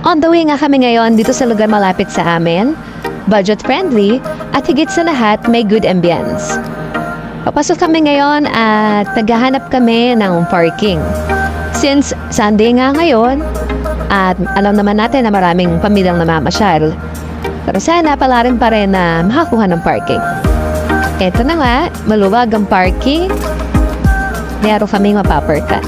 On the way nga kami ngayon dito sa lugar malapit sa amin, budget-friendly, at higit sa lahat may good ambience. Papasok kami ngayon at naghahanap kami ng parking. Since Sunday nga ngayon, at alam naman natin na maraming pamilyang namamasyal, pero sana pala rin na makakuha ng parking. Eto na nga, maluwag ang parking. Meron kaming mapaparkan.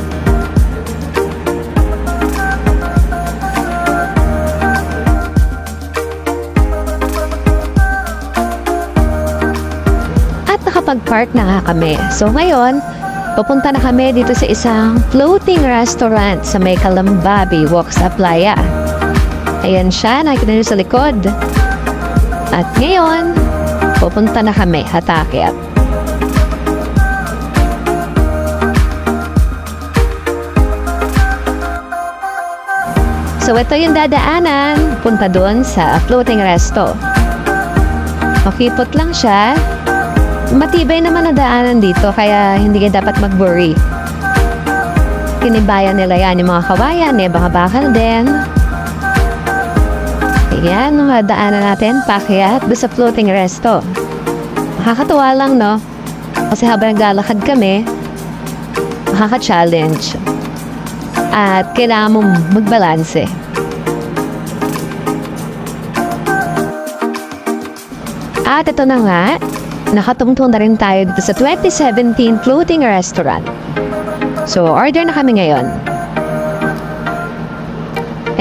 At nakapag-park na nga kami. So ngayon, pupunta na kami dito sa isang floating restaurant sa may Kalambabi, Walk sa Playa. Ayan siya, nakikita niyo sa likod. At ngayon, pupunta na kami, hatakyat. So ito yung dadaanan, punta doon sa floating resto. Makipot lang siya. Matibay naman na daanan dito, kaya hindi ka dapat mag-worry. Tinibayan nila yan yung mga kawayan, may mga bakal din. Ayan, daanan natin, pakyat, doon sa floating resto. Nakakatuwa lang, no? Kasi habang naglalakad kami, nakaka-challenge. At kailangan mong magbalanse. At ito na nga, nakatungtong na rin tayo dito sa 2017 Floating Restaurant. So, order na kami ngayon.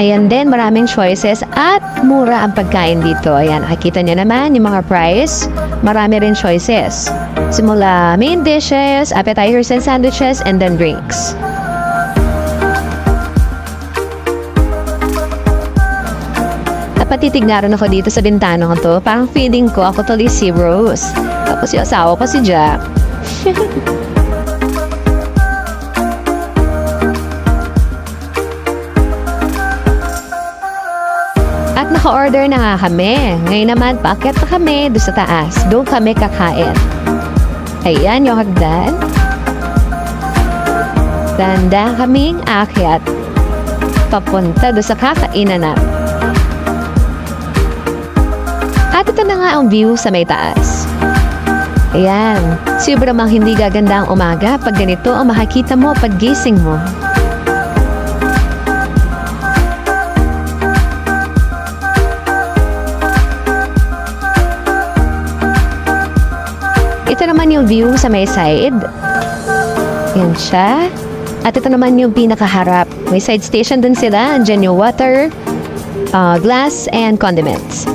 Ayan din, maraming choices at mura ang pagkain dito. Ayan, nakikita niyo naman yung mga price. Marami rin choices. Simula main dishes, appetizers and sandwiches, and then drinks. Patitignaran ako dito sa bintana ko to. Parang feeling ko ako tuloy si Rose. Tapos yung asawa ko si Jack. At naka-order na nga kami. Ngayon naman, paakyat pa kami doon sa taas. Doon kami kakain. Ayan yung hagdan. Tanda kaming aakyat. Papunta doon sa kakainan na. At ito na nga ang view sa may taas. Ayan, sobrang mang hindi gaganda ang umaga pag ganito ang makikita mo pag gising mo. Ito naman yung view sa may side. Ayan siya. At ito naman yung pinakaharap. May side station din sila. Andyan yung water, glass, and condiments.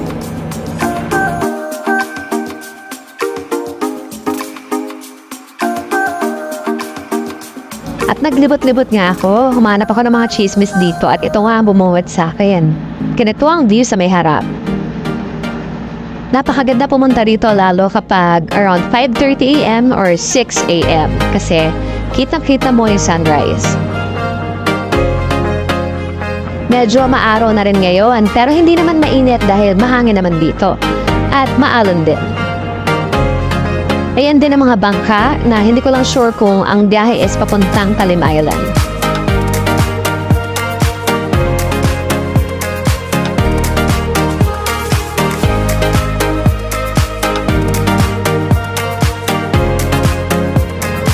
At naglibot-libot nga ako, humanap ako ng mga chismis dito at ito nga ang bumuhat sa akin. Ganito ang view sa may harap. Napakaganda pumunta rito lalo kapag around 5:30 AM or 6 AM kasi kitang-kita mo yung sunrise. Medyo maaraw na rin ngayon pero hindi naman mainit dahil mahangin naman dito at maalon din. Ayan din ang mga bangka na hindi ko lang sure kung ang biyahe is papuntang Talim Island.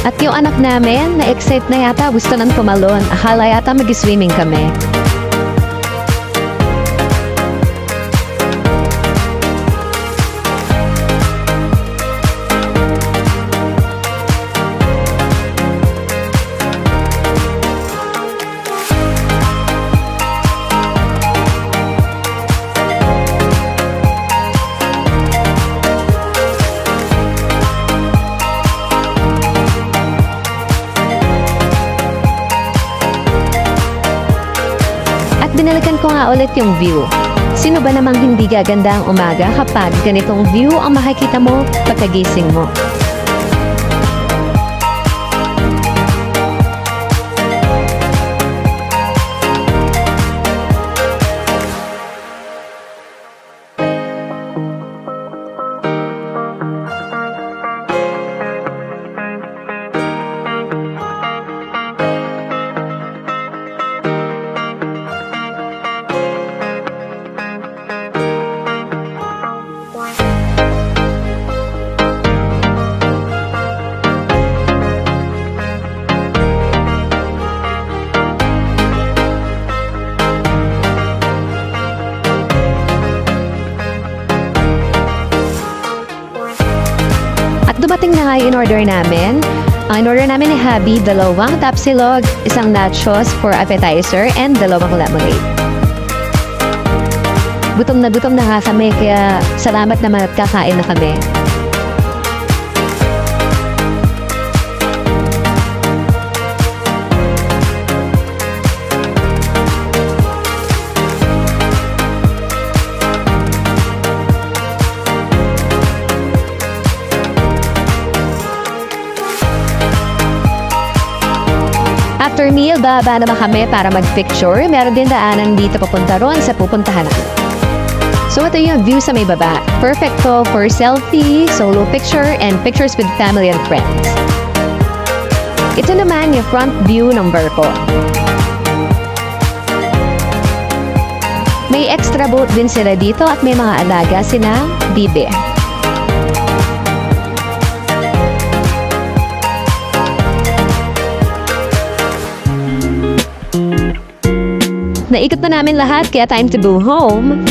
At yung anak namin, na-excite na yata, gusto nang tumalon. Akala yata mag-swimming kami. Binalikan ko nga ulit yung view. Sino ba namang hindi gaganda ang umaga kapag ganitong view ang makikita mo pagkagising mo? dumating na nga yung in-order namin. Ang in-order namin ni Habi, 2 tapsilog, 1 nachos for appetizer, and 2 lemonade. Gutom na nga kami, kaya salamat naman at kakain na kami. After meal, baba naman kami para mag-picture. Meron din daanan dito papunta ron sa pupuntahan namin. So ito yung view sa may baba. Perfecto for selfie, solo picture, and pictures with family and friends. Ito naman yung front view ng barko. May extra boat din sila dito at may mga alaga sina bibe. Naikot na namin lahat, kaya time to go home.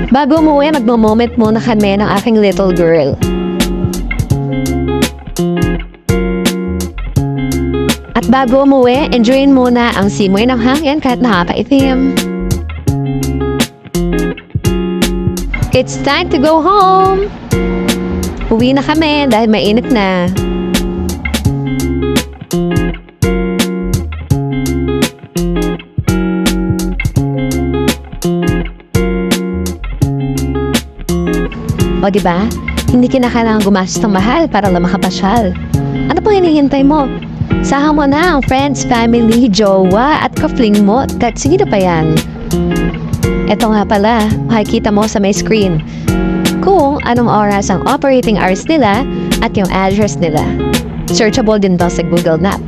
Bago umuwi, magmo-moment muna kami ng aking little girl. At bago umuwi, enjoyin muna ang simoy ng hangin kahit nakakaitim. It's time to go home! Uwi na kami dahil mainit na. O diba? Hindi kinakailangan gumastos ng mahal para lang makapasyal. Ano pang hinihintay mo? Sahan mo na ang friends, family, jowa at ka-fling mo kahit sino pa yan. Eto nga pala, makikita mo sa may screen kung anong oras ang operating hours nila at yung address nila. Searchable din to sa Google Map.